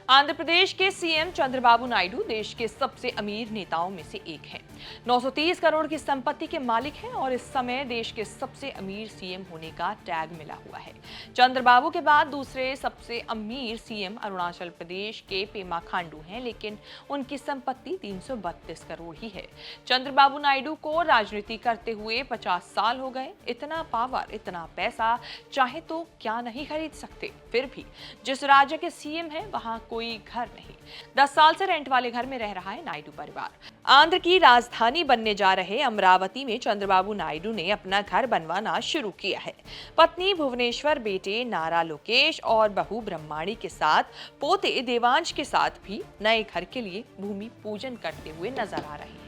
आंध्र प्रदेश के सीएम चंद्रबाबू नायडू देश के सबसे अमीर नेताओं में से एक हैं। 930 करोड़ की संपत्ति के मालिक हैं और इस समय देश के सबसे अमीर सीएम होने का टैग मिला हुआ है। चंद्रबाबू के बाद दूसरे सबसे अमीर सीएम अरुणाचल प्रदेश के पेमा खांडू हैं, लेकिन उनकी संपत्ति 332 करोड़ ही है। चंद्रबाबू नायडू को राजनीति करते हुए 50 साल हो गए। इतना पावर, इतना पैसा चाहे तो क्या नहीं खरीद सकते। फिर भी जिस राज्य के सीएम हैं वहां कोई घर नहीं। 10 साल से रेंट वाले घर में रह रहा है नायडू परिवार। आंध्र की राजधानी बनने जा रहे अमरावती में चंद्रबाबू नायडू ने अपना घर बनवाना शुरू किया है। पत्नी भुवनेश्वर, बेटे नारा लोकेश और बहू ब्रह्माणी के साथ पोते देवांश के साथ भी नए घर के लिए भूमि पूजन करते हुए नजर आ रहे हैं।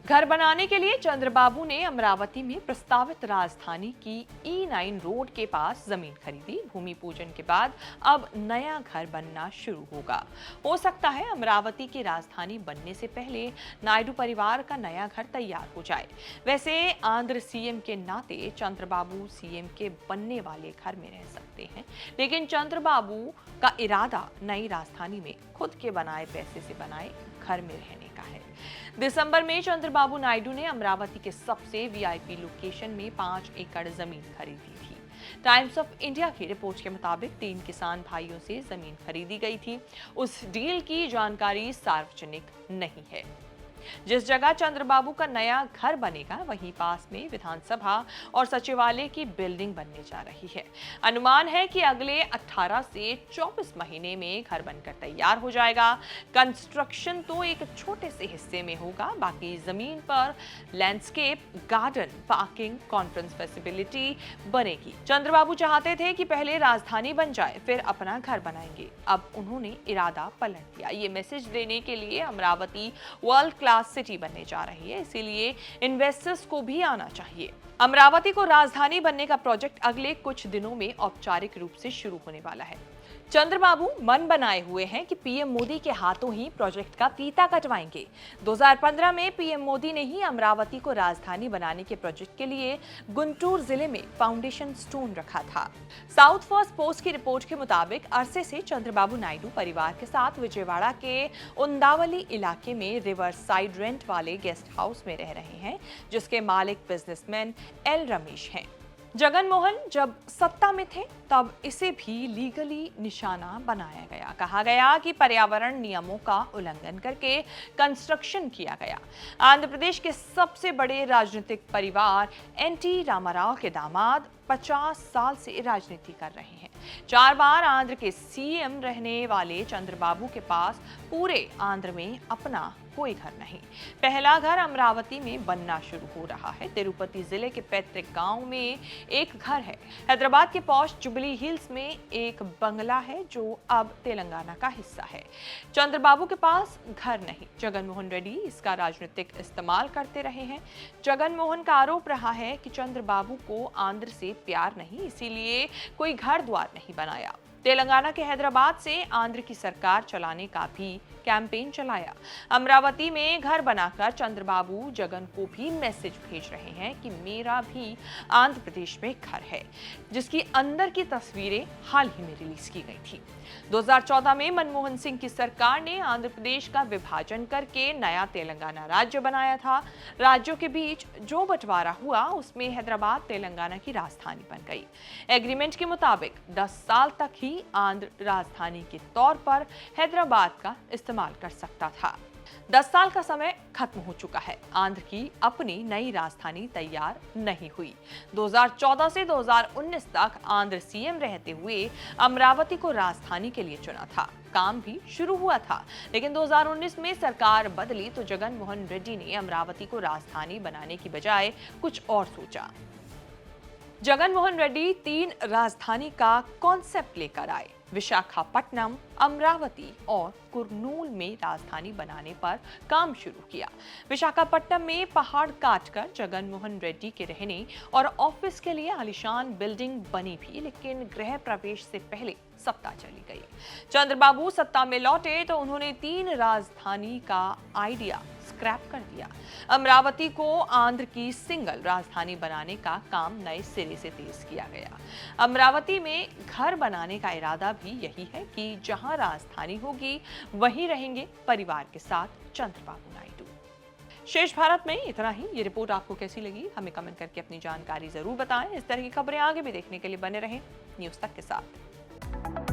घर बनाने के लिए चंद्रबाबू ने अमरावती में प्रस्तावित राजधानी की E9 रोड के पास जमीन खरीदी। भूमि पूजन के बाद अब नया घर बनना शुरू होगा। हो सकता है अमरावती की राजधानी बनने से पहले नायडू परिवार का नया घर तैयार हो जाए। वैसे आंध्र सीएम के नाते चंद्रबाबू सीएम के बनने वाले घर में रह सकते हैं, लेकिन चंद्रबाबू का इरादा नई राजधानी में खुद के बनाए पैसे से बनाए घर में रहने का है। दिसंबर में चंद्रबाबू नायडू ने अमरावती के सबसे वीआईपी लोकेशन में 5 एकड़ जमीन खरीदी थी। टाइम्स ऑफ इंडिया की रिपोर्ट के मुताबिक 3 किसान भाइयों से जमीन खरीदी गई थी। उस डील की जानकारी सार्वजनिक नहीं है। जिस जगह चंद्रबाबू का नया घर बनेगा वहीं पास में विधानसभा और सचिवालय की बिल्डिंग बनने जा रही है। अनुमान है कि अगले 18 से 24 महीने में घर बनकर तैयार हो जाएगा। कंस्ट्रक्शन तो एक छोटे से हिस्से में होगा, बाकी जमीन पर landscape, garden, parking, conference facility बनेगी। चंद्रबाबू चाहते थे कि पहले राजधानी बन जाए फिर अपना घर बनाएंगे। अब उन्होंने इरादा पलट दिया। ये मैसेज देने के लिए अमरावती वर्ल्ड क्लास सिटी बनने जा रही है, इसीलिए इन्वेस्टर्स को भी आना चाहिए। अमरावती को राजधानी बनने का प्रोजेक्ट अगले कुछ दिनों में औपचारिक रूप से शुरू होने वाला है। चंद्रबाबू मन बनाए हुए हैं कि पीएम मोदी के हाथों ही प्रोजेक्ट का फीता कटवाएंगे। 2015 में पीएम मोदी ने ही अमरावती को राजधानी बनाने के प्रोजेक्ट के लिए गुंटूर जिले में फाउंडेशन स्टोन रखा था। साउथ फर्स्ट पोस्ट की रिपोर्ट के मुताबिक अरसे से चंद्रबाबू नायडू परिवार के साथ विजयवाड़ा के उंदावली इलाके में रिवर साइड रेंट वाले गेस्ट हाउस में रह रहे हैं, जिसके मालिक बिजनेसमैन एल रमेश हैं। जगन मोहन जब सत्ता में थे तब इसे भी लीगली निशाना बनाया गया। कहा गया कि पर्यावरण नियमों का उल्लंघन करके कंस्ट्रक्शन किया गया। आंध्र प्रदेश के सबसे बड़े राजनीतिक परिवार एनटी रामाराव के दामाद 50 साल से राजनीति कर रहे हैं। 4 बार आंध्र के सीएम रहने वाले चंद्रबाबू के पास पूरे आंध्र में अपना कोई घर नहीं। पहला घर अमरावती में बनना शुरू हो रहा है। तिरुपति जिले के पैतृक गांव में एक घर है। हैदराबाद के पॉश जुबली हिल्स में एक बंगला है जो अब तेलंगाना का हिस्सा है। चंद्रबाबू के पास घर नहीं। जगन मोहन रेड्डी इसका राजनीतिक इस्तेमाल करते रहे हैं। जगन मोहन का आरोप रहा है कि चंद्रबाबू को आंध्र से प्यार नहीं, इसीलिए कोई घर द्वार नहीं बनाया। तेलंगाना के हैदराबाद से आंध्र की सरकार चलाने का भी कैंपेन चलाया। अमरावती में घर बनाकर चंद्रबाबू जगन को भी मैसेज भेज रहे हैं कि मेरा भी आंध्र प्रदेश में घर है, जिसकी अंदर की तस्वीरें हाल ही में रिलीज की गई थी। 2014 में मनमोहन सिंह की सरकार ने आंध्र प्रदेश का विभाजन करके नया तेलंगाना राज्य बनाया था। राज्यों के बीच जो बंटवारा हुआ उसमें हैदराबाद तेलंगाना की राजधानी बन गई। एग्रीमेंट के मुताबिक 10 साल तक ही आंध्र राजधानी के तौर पर हैदराबाद का इस्तेमाल कर सकता था। 10 साल का समय खत्म हो चुका है। आंध्र की अपनी नई राजधानी तैयार नहीं हुई। 2014 से 2019 तक आंध्र सीएम रहते हुए अमरावती को राजधानी के लिए चुना था। काम भी शुरू हुआ था, लेकिन 2019 में सरकार बदली तो जगन मोहन रेड्डी ने अमरावती को राजधानी बनाने की बजाय कुछ और सोचा। जगन मोहन रेड्डी 3 राजधानी का कॉन्सेप्ट लेकर आए। विशाखापट्टनम, अमरावती और कुर्नूल में राजधानी बनाने पर काम शुरू किया। विशाखापट्टनम में पहाड़ काटकर जगन मोहन रेड्डी के रहने और ऑफिस के लिए आलीशान बिल्डिंग बनी भी, लेकिन गृह प्रवेश से पहले सत्ता चली गई। चंद्रबाबू सत्ता में लौटे तो उन्होंने 3 राजधानी का आइडिया स्क्रैप कर दिया। अमरावती को आंध्र की सिंगल राजधानी बनाने का काम नए सिरे से तेज किया गया। अमरावती में घर बनाने का इरादा भी यही है कि जहां राजधानी होगी वहीं रहेंगे परिवार के साथ चंद्रबाबू नायडू। शेष भारत में इतना ही। ये रिपोर्ट आपको कैसी लगी हमें कमेंट करके अपनी जानकारी जरूर बताएं। इस तरह की खबरें आगे भी देखने के लिए बने रहें न्यूज़ तक के साथ।